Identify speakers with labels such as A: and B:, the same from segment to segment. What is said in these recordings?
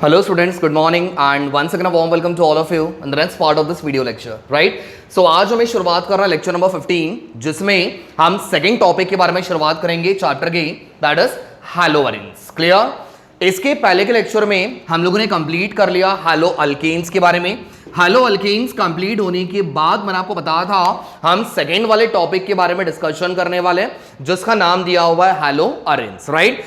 A: Hello students, good morning and once again a warm welcome to all of you in the next part of this video lecture, right? So आज हमें शुरुआत कर रहा है lecture number 15 जिसमें हम second topic के बारे में शुरुआत करेंगे चैप्टर की, दैट इज हैलोअरेंस। क्लियर? इसके पहले के लेक्चर में हम लोगों ने कंप्लीट कर लिया हैलो अल्केन्स के बारे में। हैलो अल्केन्स कंप्लीट होने के बाद मैंने आपको बताया था हम सेकंड वाले टॉपिक के बारे में डिस्कशन करने वाले जिसका नाम दिया हुआ है हैलोअरेंस, राइट?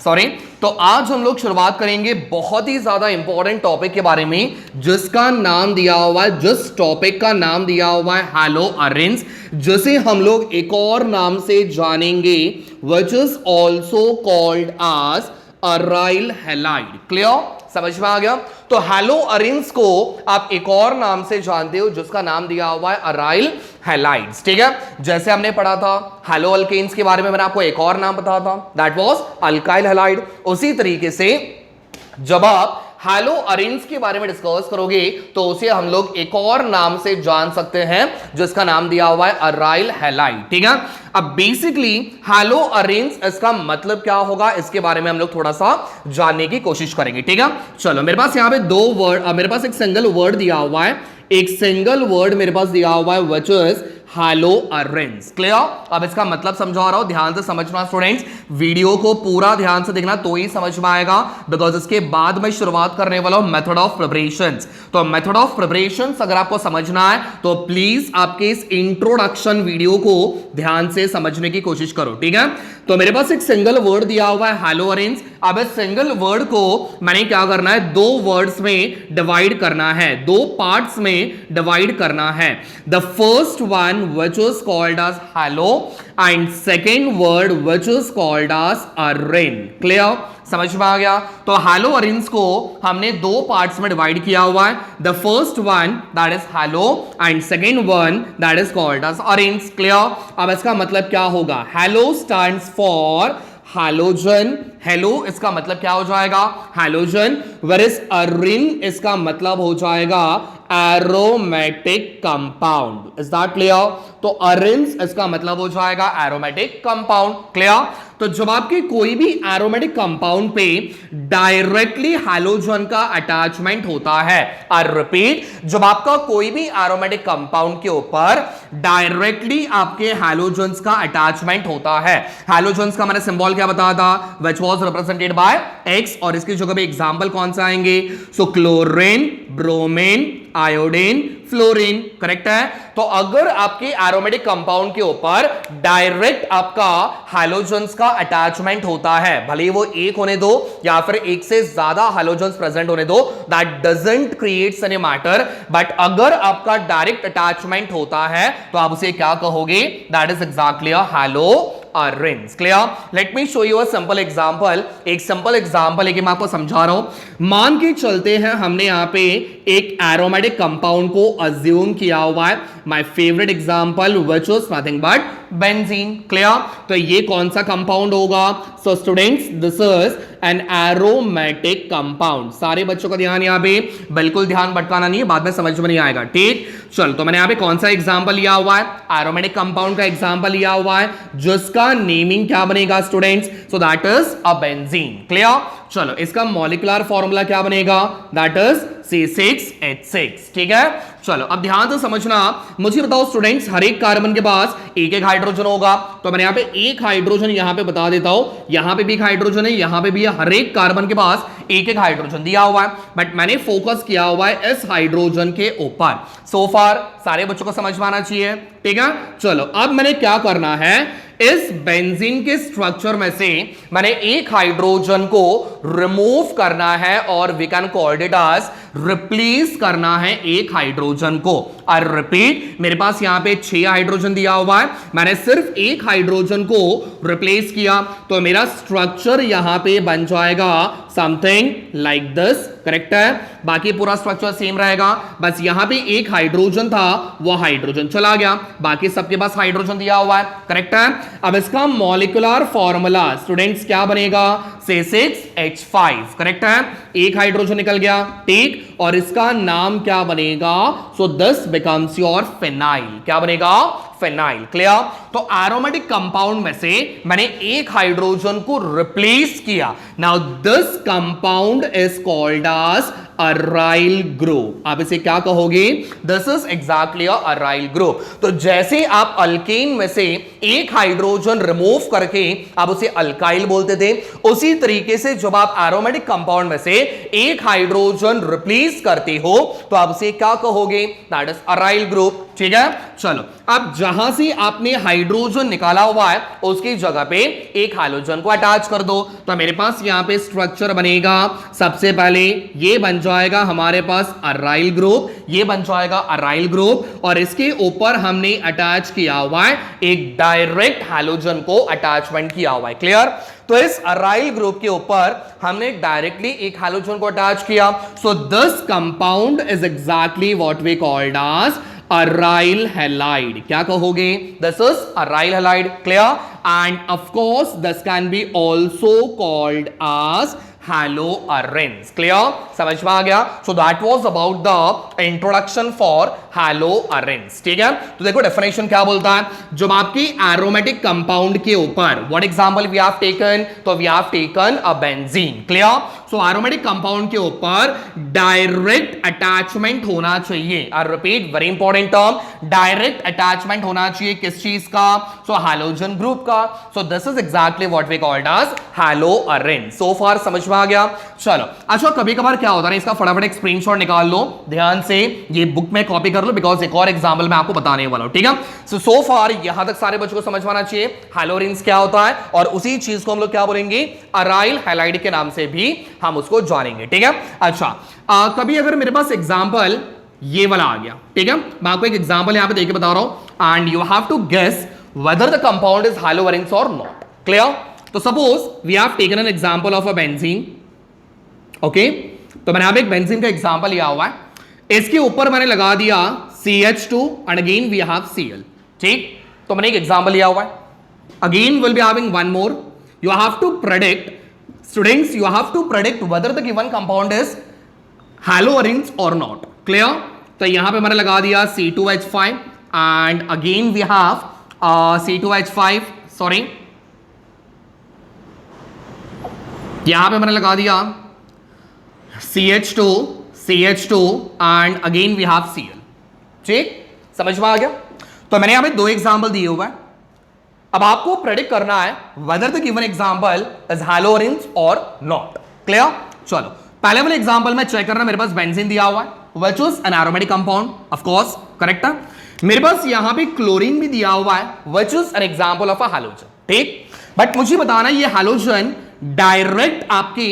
A: सॉरी। तो आज हम लोग शुरुआत करेंगे बहुत ही ज्यादा इंपॉर्टेंट टॉपिक के बारे में जिसका नाम दिया हुआ है, जिस टॉपिक का नाम दिया हुआ है हैलोअरेंस, जिसे हम लोग एक और नाम से जानेंगे which is also called as aryl halide. Clear? समझ में आ गया? तो हैलोअरेंस को आप एक और नाम से जानते हो जिसका नाम दिया हुआ है अराइल हैलाइड्स। ठीक है? जैसे हमने पढ़ा था हैलो अल्केन्स के बारे में, मैंने आपको एक और नाम बताया था, दैट वाज अल्काइल हैलाइड। उसी तरीके से जब आप हैलोअरेंस के बारे में डिस्कस करोगे तो उसे हम लोग एक और नाम से जान सकते हैं जिसका नाम दिया हुआ है अराइल हैलाइड। ठीक है? अब बेसिकली हैलोअरेंस इसका मतलब क्या होगा इसके बारे में हम लोग थोड़ा सा जानने की कोशिश करेंगे। ठीक है? चलो, मेरे पास यहां पे दो वर्ड, मेरे पास एक सिंगल वर्ड दिया हुआ है, एक सिंगल वर्ड मेरे पास दिया हुआ है व्हिच इज हैलोअरेंस। क्लियर? अब इसका मतलब समझा रहा हूं, ध्यान से समझना स्टूडेंट्स, वीडियो को पूरा ध्यान से देखना तो ही समझ में आएगा, बिकॉज इसके बाद मैं शुरुआत करने वाला हूं मेथड ऑफ प्रिपरेशंस। तो मेथड ऑफ प्रिपरेशंस अगर आपको समझना है तो प्लीज आपके इस इंट्रोडक्शन वीडियो को ध्यान से समझने की कोशिश करो। ठीक है? तो मेरे पास एक सिंगल वर्ड दिया हुआ है हैलोअरेंस। अब इस सिंगल वर्ड को मैंने क्या करना है, दो वर्ड्स में डिवाइड करना है, दो पार्ट्स में डिवाइड करना है। The first one which is called as hello and second word which is called as arraign। Clear? समझ में आ गया? तो हैलोअरेंस को हमने दो पार्ट्स में डिवाइड किया हुआ है, the first one that is halo and second one that is called as arene. Clear? अब इसका मतलब क्या होगा? Halo stands for halogen. Halo इसका मतलब क्या हो जाएगा? हैलोजन। वेयरएज अरेन इसका मतलब हो जाएगा aromatic compound. Is that clear? तो अरेंस इसका मतलब हो जाएगा एरोमेटिक कंपाउंड। क्लियर? तो जब आपके कोई भी एरोमेटिक कंपाउंड पे डायरेक्टली हैलोजन का अटैचमेंट होता है, आई रिपीट, जब आपका कोई भी एरोमेटिक कंपाउंड के ऊपर डायरेक्टली आपके हैलोजन्स का अटैचमेंट होता है, हैलोजन्स का मैंने सिंबल क्या बताया था, which was represented by x, और इसकी जगह पे एग्जांपल कौन सा आएंगे? So chlorine, bromine, iodine, fluorine. Correct है? तो अगर आपके एरोमेटिक कंपाउंड के ऊपर डायरेक्ट आपका हैलोजन्स का अटैचमेंट होता है, भले ही वो एक होने दो या फिर एक से ज्यादा हैलोजन्स प्रेजेंट होने दो, that doesn't creates any matter, but अगर आपका डायरेक्ट अटैचमेंट होता है तो आप उसे क्या कहोगे? That is exactly a haloarenes. Clear? Let me show you a simple example. एक सिंपल एग्जांपल लेके मैं आपको समझा रहा हूं। मान के चलते हैं हमने यहां पे एक एरोमेटिक कंपाउंड को अज्यूम किया हुआ है, my favourite example which is nothing but benzene. Clear? तो ये कौन सा कंपाउंड होगा? So students, this is an aromatic compound. सारे बच्चों का ध्यान यहां पे, बिल्कुल ध्यान भटकाना नहीं है, बाद में समझ में नहीं आएगा। ठीक? चल, तो मैंने यहां पे कौन सा एग्जांपल लिया हुआ है? एरोमेटिक कंपाउंड का एग्जांपल लिया हुआ है जिसका नेमिंग क्या बनेगा students? So that is a benzene. Clear? चलो, इसका मॉलिक्यूलर फॉर्मूला क्या बनेगा? That is C6H6। ठीक है? चलो, अब ध्यान से समझना, मुझे बताओ स्टूडेंट्स, हर एक कार्बन के पास एक एक हाइड्रोजन होगा, तो मैंने यहां पे एक हाइड्रोजन यहां पे बता देता हूं, यहां पे भी एक हाइड्रोजन है, यहां पे भी है, हर एक कार्बन के पास एक एक हाइड्रोजन दिया हुआ है, बट मैंने फोकस किया हुआ है इस हाइड्रोजन के ऊपर। सो फार सारे बच्चों को समझ में आना चाहिए। ठीक है? चलो, अब मैंने क्या करना है, इस बेंजीन के स्ट्रक्चर में से मैंने एक हाइड्रोजन को रिमूव करना है और we can call it as replace करना है एक हाइड्रोजन को। आई रिपीट, मेरे पास यहां पे 6 हाइड्रोजन दिया हुआ है, मैंने सिर्फ एक हाइड्रोजन को रिप्लेस किया तो मेरा स्ट्रक्चर यहां पे बन जाएगा समथिंग लाइक दिस। करेक्ट है? बाकी पूरा स्ट्रक्चर सेम रहेगा, बस यहां पे एक हाइड्रोजन था, वो हाइड्रोजन चला गया, बाकी सबके पास हाइड्रोजन दिया हुआ है। करेक्ट है? अब इसका मॉलिक्यूलर फॉर्मूला स्टूडेंट्स क्या बनेगा? C6H5। करेक्ट है? एक हाइड्रोजन निकल गया। ठीक? और इसका नाम क्या बनेगा? So this becomes your phenyl. क्या बनेगा? फिनाइल। क्लियर? तो एरोमेटिक कंपाउंड में से मैंने एक हाइड्रोजन को रिप्लेस किया। Now this compound is called as aryl group. आप इसे क्या कहोगे? This is exactly a aryl group. तो जैसे आप अल्केन में से एक हाइड्रोजन रिमूव करके आप उसे अल्काइल बोलते थे, उसी तरीके से जब आप एरोमेटिक कंपाउंड में से एक हाइड्रोजन रिप्लेस करते हो तो आप उसे क्या कहोगे? That is aryl group. ठीक है, चलो अब जहां से आपने हाइड्रोजन निकाला हुआ है उसकी जगह पे एक हाइड्रोजन को अटैच कर दो, तो मेरे पास यहां पे स्ट्रक्चर बनेगा। सबसे पहले ये बन जाएगा हमारे पास अराइल ग्रुप, ये बन जाएगा अराइल ग्रुप, और इसके ऊपर हमने अटैच किया हुआ है एक डायरेक्ट हाइड्रोजन को अटैचमेंट किया हुआ है। क्लियर? तो इस अराइल ग्रुप के ऊपर हमने डायरेक्टली एक हाइड्रोजन को अटैच किया। So this compound is exactly what we called as aryl halide. क्या कहोगे? This is aryl halide. Clear? And of course this can be also called as haloarenes। Clear? समझ में आ गया? So that was about the introduction for haloarenes। ठीक है, तो देखो डेफिनेशन क्या बोलता है। जब आपकी एरोमेटिक कंपाउंड के ऊपर what example we have taken, तो we have taken a benzene. Clear? So aromatic compound के ऊपर डायरेक्ट अटैचमेंट होना चाहिए। I repeat, very important term, direct attachment होना चाहिए किस चीज का? सो हैलोजन ग्रुप का। So this is exactly what we called as haloarene। So far समझ में आ गया? चलो अच्छा, कभी कभार क्या होता है, इसका फटाफट एक स्क्रीनशॉट निकाल लो, ध्यान से ये बुक में कॉपी कर लो, बिकॉज एक और एग्जांपल मैं आपको बताने वाला हूं। ठीक है, सो फार यहां तक सारे बच्चों को समझ में आना चाहिए हैलोरेन्स क्या होता है, और उसी चीज को हम लोग क्या बोलेंगे? अराइल हैलाइड के नाम से भी हम उसको जानेंगे। ठीक है, अच्छा कभी अगर मेरे पास एग्जाम्पल ये वाला आ गया, ठीक है, मैं आपको एक एग्जाम्पल यहां पे देके बता रहा हूं, and you have to guess whether the compound is haloarenes और नॉट। क्लियर? तो suppose we have taken an example of a benzene. Okay, तो मैंने यहां पे एक बेंजीन का एग्जांपल लिया हुआ है, इसके ऊपर मैंने लगा दिया CH2 and again we have Cl। ठीक, तो मैंने एक एग्जांपल लिया हुआ है, again will be having one more. You have to predict, students, you have to predict whether the given compound is haloarenes or not। Clear? तो यहां पे मैंने लगा दिया C2H5 and again we have C2H5, sorry, यहां पे मैंने लगा दिया CH2 and again we have Cl। ठीक, समझ में आ गया? तो मैंने यहां पे दो एग्जांपल दिए हुए हैं, अब आपको प्रेडिक्ट करना है whether the given example is haloarenes or not। Clear? चलो पहले वाले एग्जांपल में चेक करना, मेरे पास बेंजीन दिया हुआ है which is an aromatic compound, of course correct है। मेरे पास यहां पे क्लोरीन भी दिया हुआ है which is an example of a halogen। ठीक, बट मुझे बताना ये हैलोजन डायरेक्ट आपकी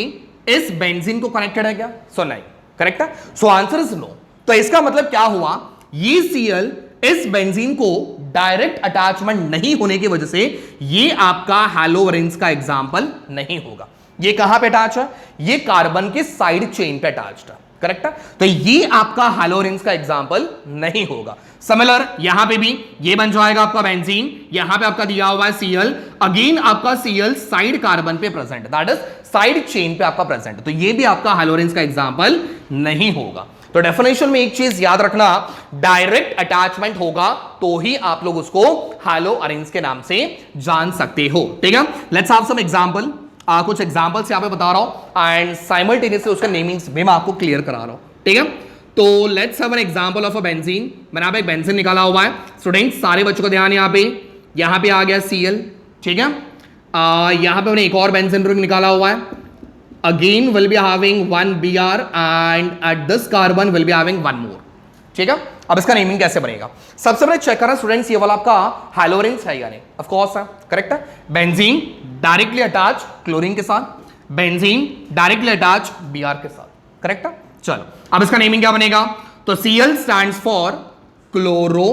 A: इस बेंजीन को कनेक्टेड है क्या? सो नहीं, करेक्ट है, सो आंसर इज नो। तो इसका मतलब क्या हुआ, ये Cl इस बेंजीन को डायरेक्ट अटैचमेंट नहीं होने की वजह से ये आपका हैलोरेन्स का एग्जांपल नहीं होगा। ये कहां पे अटैच है? ये कार्बन के साइड चेन पे अटैच्ड है, करेक्ट है, तो ये आपका हैलोरेन्स का एग्जांपल नहीं होगा। सिमिलर यहां पे भी ये बन जाएगा आपका बेंजीन, यहां पे आपका दिया हुआ है Cl, अगेन आपका Cl साइड कार्बन पे present, that is side chain पे आपका प्रेजेंट, तो ये भी आपका हैलोरेन्स का एग्जांपल नहीं होगा। तो डेफिनेशन में एक चीज याद रखना, डायरेक्ट अटैचमेंट होगा तो ही आप लोग उसको हैलोअरेन्स के नाम से जान सकते हो। ठीक है, लेट्स हैव सम एग्जांपल। कुछ एग्जांपल्स यहां पे बता रहा हूं एंड साइमल्टेनियसली उसका नेमिंग्स भी मैं आपको क्लियर करा रहा हूं। ठीक है, तो let's have an example of a benzene. मैंने यहां पे एक बेंजीन निकाला हुआ है, स्टूडेंट्स सारे बच्चों को ध्यान, यहां पे आ गया Cl। ठीक है, यहां पे मैंने एक और बेंजीन रिंग निकाला हुआ है, again will be having one Br and at this carbon will be having one more। ठीक है, अब इसका नेमिंग कैसे बनेगा? सबसे पहले चेक करना स्टूडेंट्स, ये वाला आपका हैलोरेन्स है या नहीं? ऑफ कोर्स है, करेक्ट है। बेंजीन डायरेक्टली अटैच क्लोरीन के साथ, बेंजीन डायरेक्टली अटैच Br के साथ, करेक्ट है। चलो अब इसका नेमिंग क्या बनेगा? तो Cl stands for chloro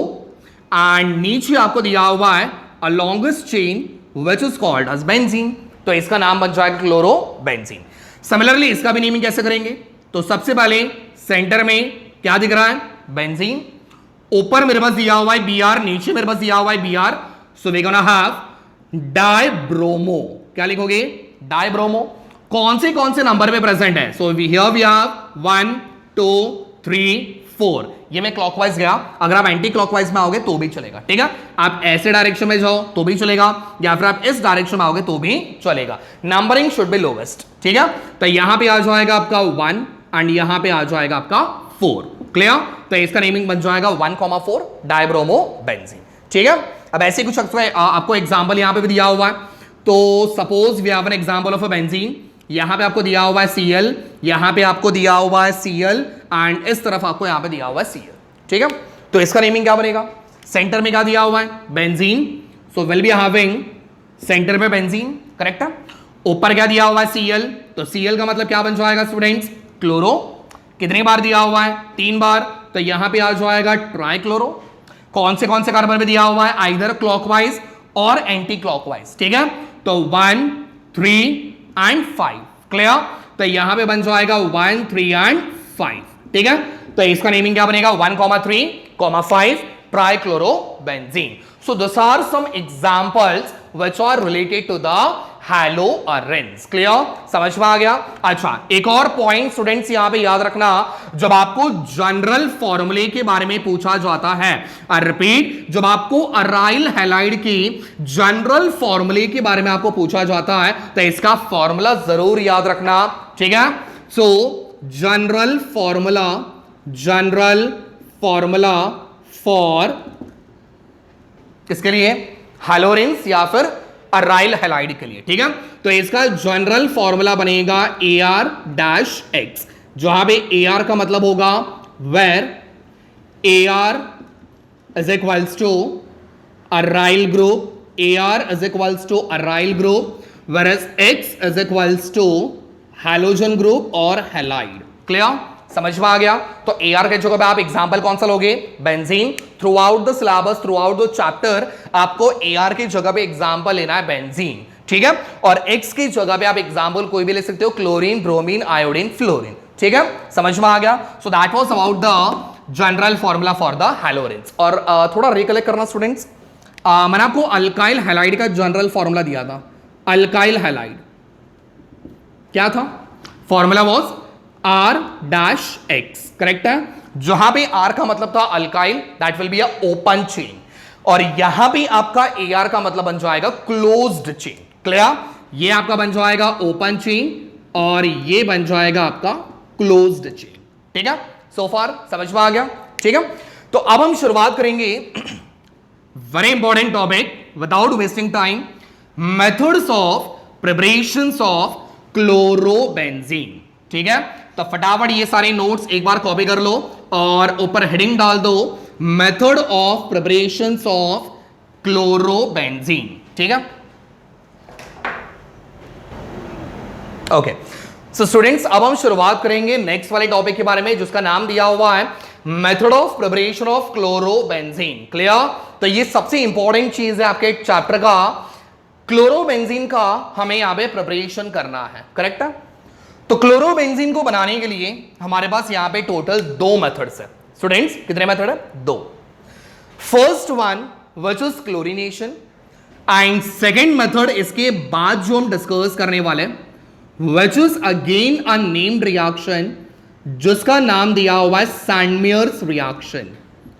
A: and नीचे आपको दिया हुआ है a longest chain which is called as benzene, तो इसका नाम बन जाएगा क्लोरो बेंजीन। सिमिलरली इसका भी नेमिंग कैसे करेंगे? तो सबसे पहले सेंटर में क्या दिख रहा है? बेंजीन, ऊपर मेरे पास दिया हुआ है Br, नीचे मेरे पास दिया हुआ है Br, so we gonna have dibromo. क्या लिखोगे? डाइब्रोमो। कौन से नंबर पे प्रेजेंट है? So here we have 1 2 3 4। ये मैं क्लॉकवाइज गया, अगर आप एंटी क्लॉकवाइज में आओगे तो भी चलेगा, ठीक है। आप ऐसे डायरेक्शन में जाओ तो भी चलेगा, या फिर आप इस डायरेक्शन में आओगे तो भी चलेगा। नंबरिंग शुड बी लोवेस्ट, ठीक है। तो यहां पे आ जाएगा आपका 1 एंड यहां पे आ जाएगा आपका 4। क्लियर? तो इसका नेमिंग बन जाएगा 1,4 डाइब्रोमो बेंजीन, ठीक है। अब ऐसे कुछ आपको एग्जांपल यहां पे भी दिया हुआ है। तो suppose we have an example of a benzene, यहां पे आपको दिया हुआ है Cl, यहां पे आपको दिया हुआ है Cl एंड इस तरफ आपको यहां पे दिया हुआ है Cl, ठीक है। तो इसका नेमिंग क्या बनेगा? सेंटर में क्या दिया हुआ है? Benzene, so will be having centre में बेंजीन, करेक्ट है। ऊपर क्या दिया हुआ है? Cl, तो Cl का मतलब क्या बन जाएगा स्टूडेंट्स? क्लोरो। कितनी बार दिया हुआ है? 3 बार, तो यहां पे आ जाएगा ट्राइक्लोरो। कौन से कार्बन में दिया हुआ है? आइदर क्लॉकवाइज और एंटी क्लॉकवाइज, ठीक है। तो 1, 3 एंड 5, क्लियर। तो यहां पे बन जाएगा 1, 3 एंड 5, ठीक है। तो इसका नेमिंग क्या बनेगा? 1,3, 5 trichlorobenzene. So this are some examples which are related to the haloarenes. Clear? समझ में आ गया? अच्छा, एक और पॉइंट स्टूडेंट्स यहां पे याद रखना, जब आपको जनरल फॉर्मूले के बारे में पूछा जाता है, आई रिपीट, जब आपको अराइल हैलाइड की जनरल फॉर्मूले के बारे में आपको पूछा जाता है तो इसका फॉर्मूला जरूर याद रखना, ठीक है। सो जनरल फॉर्मूला फॉर किसके लिए? हैलोअरेंस या फिर अराइल हैलाइड के लिए, ठीक है। तो इसका जनरल फॉर्मूला बनेगा AR-X, जहां पे AR का मतलब होगा where AR is equals to aryl group, AR is equals to aryl group, whereas X is equals to halogen group और हैलाइड। क्लियर? समझ में आ गया? तो AR के जगह पे आप एग्जांपल कौन सा लोगे? Benzene. Through out the syllabus, through out the chapter आपको AR की जगह पे एग्जांपल लेना है बेंजीन, ठीक है। और X की जगह पे आप एग्जांपल कोई भी ले सकते हो, क्लोरीन, ब्रोमीन, आयोडीन, फ्लोरीन, ठीक है। समझ में आ गया? So that was about the general formula for the haloarenes. और थोड़ा रिकलेक्ट करना स्टूडेंट्स, मैंने आपको अल्काइल हैलाइड का जनरल फॉर्मूला दिया था। अल्काइल हैलाइड क्या था? फॉर्मूला वाज R-X, करेक्ट है। जहां पे R का मतलब था alkyl, that will be a open chain, और यहां पे आपका AR का मतलब बन जाएगा क्लोज्ड चेन। क्लियर? ये आपका बन जाएगा ओपन चेन और ये बन जाएगा आपका क्लोज्ड चेन, ठीक है। सो फार समझ में आ गया? ठीक है। तो अब हम शुरुआत करेंगे very important topic, without wasting time, methods of preparations of chlorobenzene, ठीक है। तो फटाफट ये सारे नोट्स एक बार कॉपी कर लो और ऊपर हेडिंग डाल दो, method of preparations of chlorobenzene, ठीक है। ओके, सो स्टूडेंट्स अब हम शुरुआत करेंगे नेक्स्ट वाले टॉपिक के बारे में, जिसका नाम दिया हुआ है method of preparation of chlorobenzene. Clear? तो ये सबसे इंपॉर्टेंट चीज है आपके चैप्टर का, क्लोरोबेंजीन का हमें यहां पे प्रिपरेशन करना है, करेक्ट है। तो क्लोरोबेंजीन को बनाने के लिए हमारे पास यहां पे टोटल 2 मेथड्स है स्टूडेंट्स। कितने मेथड है? 2। First one which is chlorination and second method इसके बाद जो हम डिस्कस करने वाले which is again a named reaction, जिसका नाम दिया हुआ है सैंडमेयर्स रिएक्शन,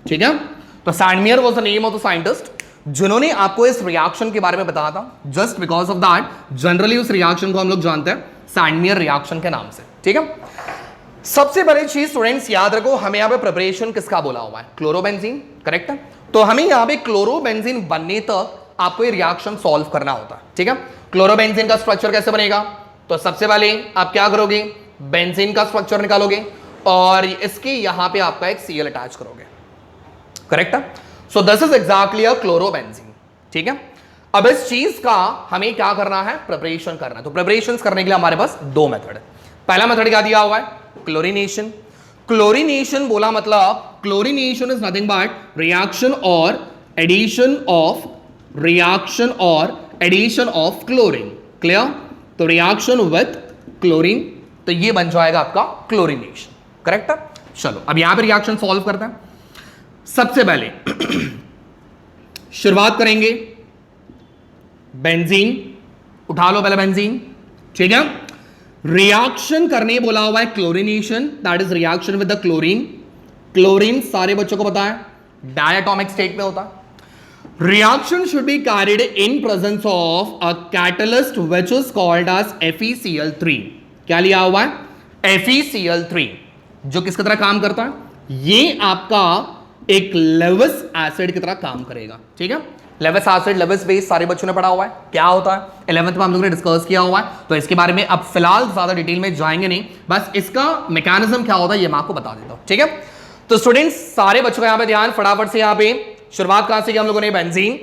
A: ठीक है। तो Sandmeyer was the name of the scientist जिन्होंने आपको इस रिएक्शन के बारे में बताया था। Just because of that generally उस रिएक्शन को हम लोग जानते हैं सैंडमेयर रिएक्शन के नाम से, ठीक है। सबसे बड़ी चीज स्टूडेंट्स याद रखो, हमें यहां पे प्रिपरेशन किसका बोला हुआ है? क्लोरोबेंजीन, करेक्ट है। तो हमें यहां पे क्लोरोबेंजीन बनने तक आपको ये रिएक्शन सॉल्व करना होता है, ठीक है। क्लोरोबेंजीन का स्ट्रक्चर कैसे बनेगा? तो सबसे पहले आप क्या करोगे? बेंजीन का स्ट्रक्चर निकालोगे और इसके यहां पे आपका एक Cl अटैच करोगे, करेक्ट है। So this is exactly a chlorobenzene, ठीक है। अब इस चीज का हमें क्या करना है? प्रिपरेशन करना है। तो प्रिपरेशन करने के लिए हमारे पास 2 मेथड है। पहला मेथड क्या दिया हुआ है? क्लोरीनेशन। क्लोरीनेशन बोला मतलब chlorination is nothing but reaction और एडिशन ऑफ क्लोरीन। क्लियर? तो रिएक्शन विथ क्लोरीन, तो ये बन जाएगा आपका क्लोरीनेशन, करेक्ट है। चलो अब यहां पे रिएक्शन सॉल्व करते हैं। सबसे पहले शुरुआत करेंगे बेंजीन, उठा लो पहले बेंजीन, ठीक है। रिएक्शन करने बोला हुआ है chlorination, that is reaction with the chlorine. Chlorine सारे बच्चों को पता है डायटोमिक स्टेट में होता है। Reaction should be carried in presence of a catalyst which is called as FeCl3। क्या लिया हुआ है? FeCl3, जो किसकी तरह काम करता है? ये आपका एक लेविस एसिड की तरह काम करेगा। ठीक है, लेविस एसिड, लेविस बेस सारे बच्चों ने पढ़ा हुआ है क्या होता है, 11th में हम लोगों ने डिस्कस किया हुआ है, तो इसके बारे में अब फिलहाल ज्यादा डिटेल में जाएंगे नहीं, बस इसका मैकेनिज्म क्या होता है ये मैं आपको बता देता हूं। ठीक है, तो स्टूडेंट्स सारे बच्चों का यहां पे ध्यान, फटाफट से यहां पे शुरुआत कहां से की हम लोगों ने? बेंजीन।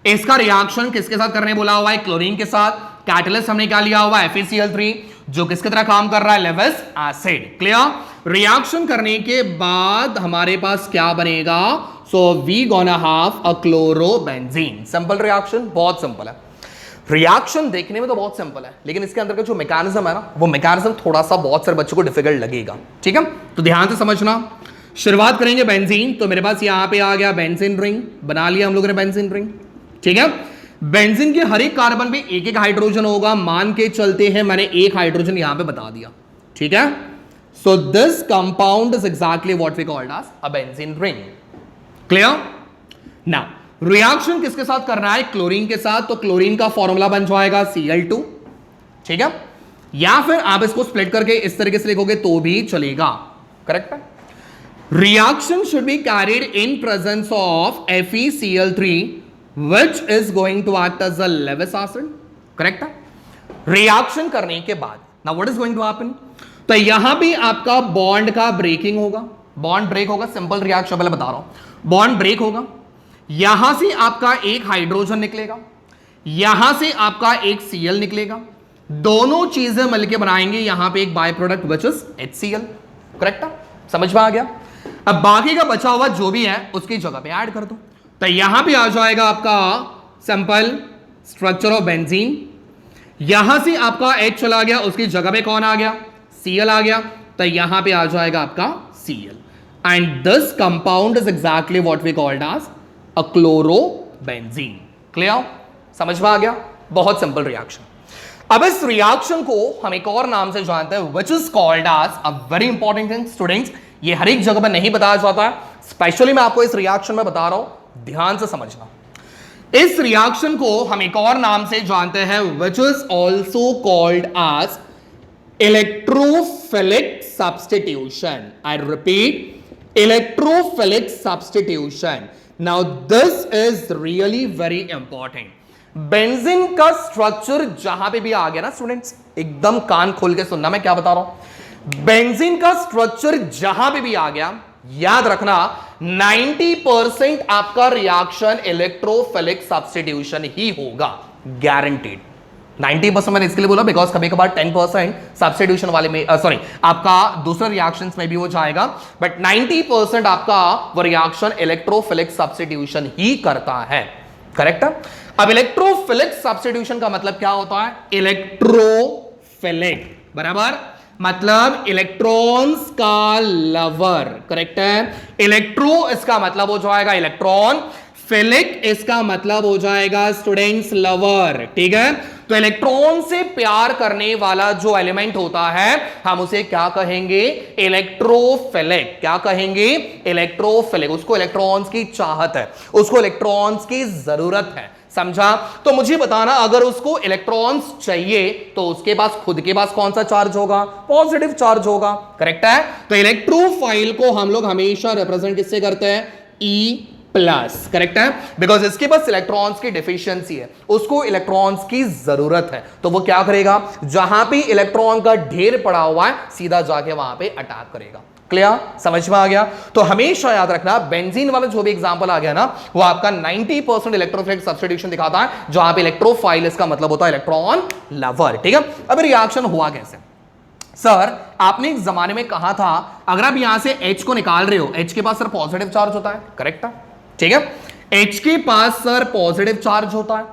A: इसका रिएक्शन किसके साथ करने बोला हुआ है? क्लोरीन के साथ। कैटलिस्ट हमने क्या लिया हुआ है? FeCl3, जो किसकी तरह काम कर रहा है? Lewis acid. क्लियर? रिएक्शन करने के बाद हमारे पास क्या बनेगा? So we gonna have a chlorobenzene. Simple reaction, बहुत सिंपल है। रिएक्शन देखने में तो बहुत सिंपल है, लेकिन इसके अंदर का जो मैकेनिज्म है ना, वो मैकेनिज्म थोड़ा सा बहुत सारे बच्चों को डिफिकल्ट लगेगा। ठीक है, तो ध्यान से समझना। शुरुआत करेंगे बेंजीन, तो मेरे पास यहां पे आ गया बेंजीन रिंग, बना लिया हम लोगों ने बेंजीन रिंग। ठीक है, बेंजीन के हर एक कार्बन पे एक एक हाइड्रोजन होगा, मान के चलते हैं मैंने एक हाइड्रोजन यहां पे बता दिया। ठीक है, so this compound is exactly what we called as a benzene ring. Clear? Now reaction किसके साथ करना है? क्लोरीन के साथ, तो क्लोरीन का फॉर्मूला बन जाएगा Cl2। ठीक है, या फिर आप इसको स्प्लिट करके इस तरीके से लिखोगे तो भी चलेगा। करेक्ट है? Reaction should be carried in presence of FeCl3 which is going to act as a Lewis acid। Correct है? रिएक्शन करने के बाद now what is going to happen? तो यहां भी आपका बॉन्ड का ब्रेकिंग होगा, बॉन्ड ब्रेक होगा। सिंपल रिएक्शन पहले बता रहा हूं, बॉन्ड ब्रेक होगा, यहां से आपका एक हाइड्रोजन निकलेगा, यहां से आपका एक Cl निकलेगा, दोनों चीजें मिलकर बनाएंगे यहां पे एक by product which is HCl। Correct है? समझ में आ गया? अब बाकी का बचा हुआ जो भी है उसकी जगह पे ऐड कर दो, तो यहां पे आ जाएगा आपका सिंपल स्ट्रक्चर ऑफ बेंजीन। यहां से आपका H चला गया, उसकी जगह पे कौन आ गया? Cl आ गया, तो यहां पे आ जाएगा आपका Cl, and this compound is exactly what we called as a chlorobenzene. Clear? समझ में आ गया? बहुत सिंपल रिएक्शन। अब इस रिएक्शन को हम एक और नाम से जानते हैं which is called as a very important thing. Students ये हर एक जगह पर नहीं बताया जाता है, स्पेशली मैं आपको इस रिएक्शन में बता रहा हूं, ध्यान से समझना। इस रिएक्शन को हम एक और नाम से जानते हैं which is also called as electrophilic substitution. I repeat, electrophilic substitution. Now this is really very important. Benzene का स्ट्रक्चर जहां पे भी आ गया ना स्टूडेंट्स, एकदम कान खोल के सुनना मैं क्या बता रहा हूं। बेंजीन का स्ट्रक्चर जहां पे भी आ गया, याद रखना 90% आपका रिएक्शन इलेक्ट्रोफिलिक सब्स्टिट्यूशन ही होगा, गारंटीड। 90% मैंने इसके लिए बोला बिकॉज कभी कभार 10% सब्स्टिट्यूशन वाले में सॉरी आपका दूसरे रिएक्शंस में भी हो जाएगा, बट 90% आपका वो रिएक्शन इलेक्ट्रोफिलिक सब्स्टिट्यूशन ही करता है। करेक्ट है? अब इलेक्ट्रोफिलिक सब्स्टिट्यूशन का मतलब क्या होता है? इलेक्ट्रोफिलिक बराबर मतलब इलेक्ट्रॉन्स का लवर। करेक्ट है? इलेक्ट्रो इसका मतलब हो जाएगा इलेक्ट्रॉन, फिलिक इसका मतलब हो जाएगा स्टूडेंट्स लवर। ठीक है, तो इलेक्ट्रॉन से प्यार करने वाला जो एलिमेंट होता है हम उसे क्या कहेंगे? इलेक्ट्रोफिलिक। क्या कहेंगे? इलेक्ट्रोफिलिक। उसको इलेक्ट्रॉन्स की चाहत है, उसको इलेक्ट्रॉन्स की जरूरत है। समझा? तो मुझे बताना, अगर उसको इलेक्ट्रॉन्स चाहिए तो उसके पास खुद के पास कौन सा चार्ज होगा? पॉजिटिव चार्ज होगा। करेक्ट है? तो इलेक्ट्रोफाइल को हम लोग हमेशा रिप्रेजेंट किससे करते हैं? E plus. करेक्ट है? बिकॉज इसके पास इलेक्ट्रॉन्स की डिफिशियंसी है, उसको इलेक्ट्रॉन्स की जरूरत है, तो वो क्या करेगा? जहां पे इलेक्ट्रॉन का ढेर पड़ा हुआ है सीधा जाके वहां पे अटैक करेगा। क्लियर? समझ में आ गया? तो हमेशा याद रखना बेंजीन वाला जो भी एग्जांपल आ गया ना, वो आपका 90% इलेक्ट्रोफिलिक सब्स्टिट्यूशन दिखाता है, जहां पे इलेक्ट्रोफाइल इसका मतलब होता है इलेक्ट्रॉन लवर। ठीक है, अब रिएक्शन हुआ कैसे? सर आपने एक जमाने में कहा था अगर आप यहां से H को निकाल रहे हो, H के पास सर पॉजिटिव चार्ज होता है। करेक्ट है? ठीक है, H के पास सर पॉजिटिव चार्ज होता है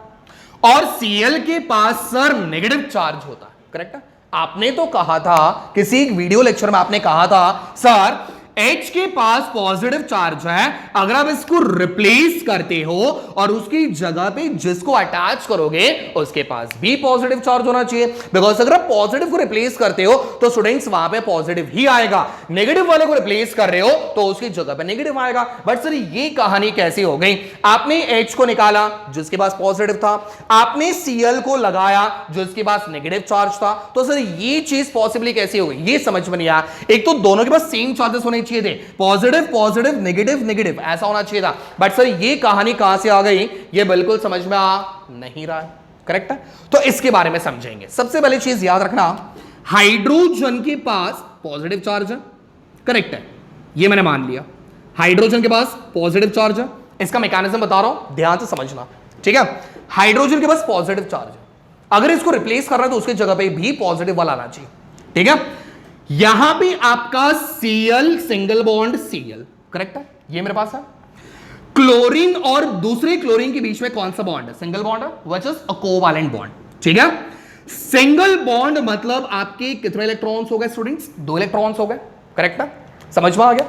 A: और Cl के पास सर नेगेटिव चार्ज होता है। करेक्ट है? आपने तो कहा था किसी वीडियो लेक्चर में, आपने कहा था सर H के पास पॉजिटिव चार्ज है, अगर आप इसको रिप्लेस करते हो और उसकी जगह पे जिसको अटैच करोगे उसके पास भी पॉजिटिव चार्ज होना चाहिए, बिकॉज अगर आप पॉजिटिव को रिप्लेस करते हो तो स्टूडेंट्स वहां पे पॉजिटिव ही आएगा, नेगेटिव वाले को रिप्लेस कर रहे हो तो उसकी जगह पे नेगेटिव आएगा। बट सर ये कहानी कैसी हो गई? आपने H को निकाला जिसके पास पॉजिटिव था, आपने Cl को लगाया जिसके पास नेगेटिव चार्ज था, तो सर ये चीज पॉसिबली कैसी हो गई? ये समझ में नहीं आया। एक तो दोनों के पास सेम चार्जेस होने चाहिए थे, पॉजिटिव पॉजिटिव नेगेटिव नेगेटिव, ऐसा होना चाहिए था। बट सर ये कहानी कहां से आ गई? ये बिल्कुल समझ में आ नहीं रहा है। करेक्ट है? तो इसके बारे में समझेंगे। सबसे पहली चीज याद रखना, हाइड्रोजन के पास पॉजिटिव चार्ज है, करेक्ट है, ये मैंने मान लिया। हाइड्रोजन के पास पॉजिटिव चार्ज है, इसका मैकेनिज्म बता रहा हूं, ध्यान से समझना, ठीक है। हाइड्रोजन के पास पॉजिटिव चार्ज है, अगर इसको रिप्लेस कर रहा है तो उसकी जगह पे भी पॉजिटिव वाला आना चाहिए, ठीक है। यहां पे आपका Cl single bond Cl, correct है, ये मेरे पास है। क्लोरीन और दूसरे क्लोरीन के बीच में कौन सा बॉन्ड है? सिंगल बॉन्ड है, which is a covalent bond, ठीक है। सिंगल बॉन्ड मतलब आपके कितने इलेक्ट्रॉन्स हो गए स्टूडेंट्स? 2 इलेक्ट्रॉन्स हो गए, करेक्ट है, समझ में आ गया।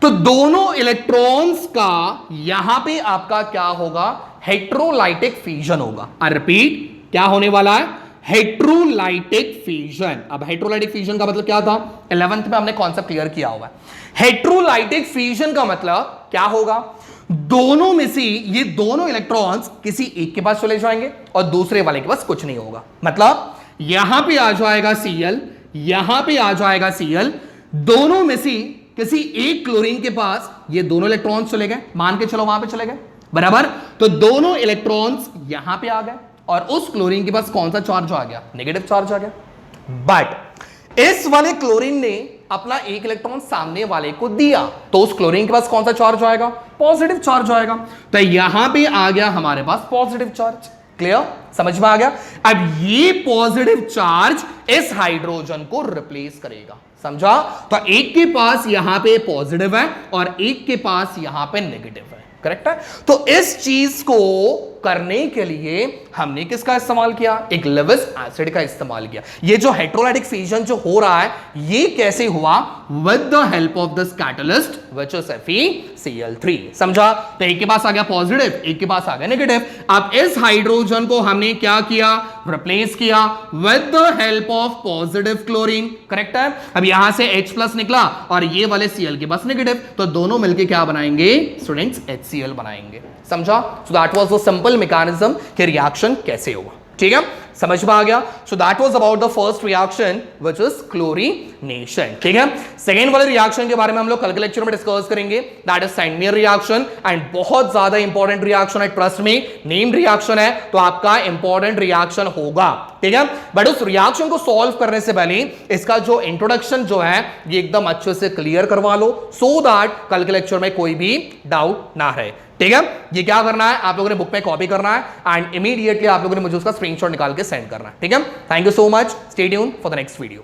A: तो दोनों इलेक्ट्रॉन्स का यहां पे आपका क्या होगा? हेट्रोलाइटिक फ्यूजन होगा। आई रिपीट, क्या होने वाला है? Heterolytic fusion. अब हेट्रोलाइटिक फ्यूजन का मतलब क्या था? 11th में हमने कॉन्सेप्ट क्लियर किया हुआ है। हेट्रोलाइटिक फ्यूजन का मतलब क्या होगा? दोनों में से ये दोनों इलेक्ट्रॉन्स किसी एक के पास चले जाएंगे और दूसरे वाले के पास कुछ नहीं होगा। मतलब यहां पे आ जाएगा Cl, यहां पे आ जाएगा Cl, दोनों में से किसी एक क्लोरीन के पास ये दोनों इलेक्ट्रॉन्स चले गए, मान के चलो वहां पे चले गए, बराबर। तो दोनों इलेक्ट्रॉन्स यहां पे आ गए और उस क्लोरीन के पास कौन सा चार्ज आ गया? नेगेटिव चार्ज आ गया। बट इस वाले क्लोरीन ने अपना एक इलेक्ट्रॉन सामने वाले को दिया, तो उस क्लोरीन के पास कौन सा चार्ज आएगा? पॉजिटिव चार्ज आएगा। तो यहां पे आ गया हमारे पास पॉजिटिव चार्ज। क्लियर? समझ में आ गया? अब ये पॉजिटिव चार्ज इस हाइड्रोजन को रिप्लेस करेगा, समझा? तो एक के पास यहां पे पॉजिटिव है और एक के पास यहां पे नेगेटिव है, करेक्ट है। तो इस चीज को करने के लिए हमने किसका इस्तेमाल किया? एक लेविस एसिड का इस्तेमाल किया। ये जो हेट्रोलाइटिक फ्यूजन जो हो रहा है ये कैसे हुआ? With the help of this catalyst which is FeCl3, समझा? तो एक के पास आ गया पॉजिटिव, एक के पास आ गया नेगेटिव। अब इस हाइड्रोजन को हमने क्या किया? रिप्लेस किया with the help of positive chlorine, correct है। अब यहां से H+ निकला और ये वाले Cl के पास नेगेटिव, तो दोनों मिलके क्या बनाएंगे स्टूडेंट्स? HCl बनाएंगे, समझा? सो that was the simple mechanism कि रिएक्शन कैसे होगा, ठीक है, समझ में आ गया। So that was about the first reaction which is chlorination, ठीक है। सेकंड वाले रिएक्शन के बारे में हम लोग कल के लेक्चर में डिस्कस करेंगे, that is Sandmeyer reaction, and बहुत ज्यादा इंपॉर्टेंट रिएक्शन है, ट्रस्ट में, नेम्ड रिएक्शन है तो आपका इंपॉर्टेंट रिएक्शन होगा, ठीक है। बट उस रिएक्शन को सॉल्व करने से पहले इसका जो इंट्रोडक्शन जो है ये एकदम अच्छे से क्लियर करवा लो, सो दैट कल के लेक्चर में कोई भी डाउट ना रहे, ठीक है। ये क्या करना है? आप लोगों ने बुक में कॉपी करना है एंड इमीडिएटली आप लोगों ने मुझे उसका स्क्रीनशॉट निकाल के सेंड करना है, ठीक है। Thank you so much, stay tuned for the next video.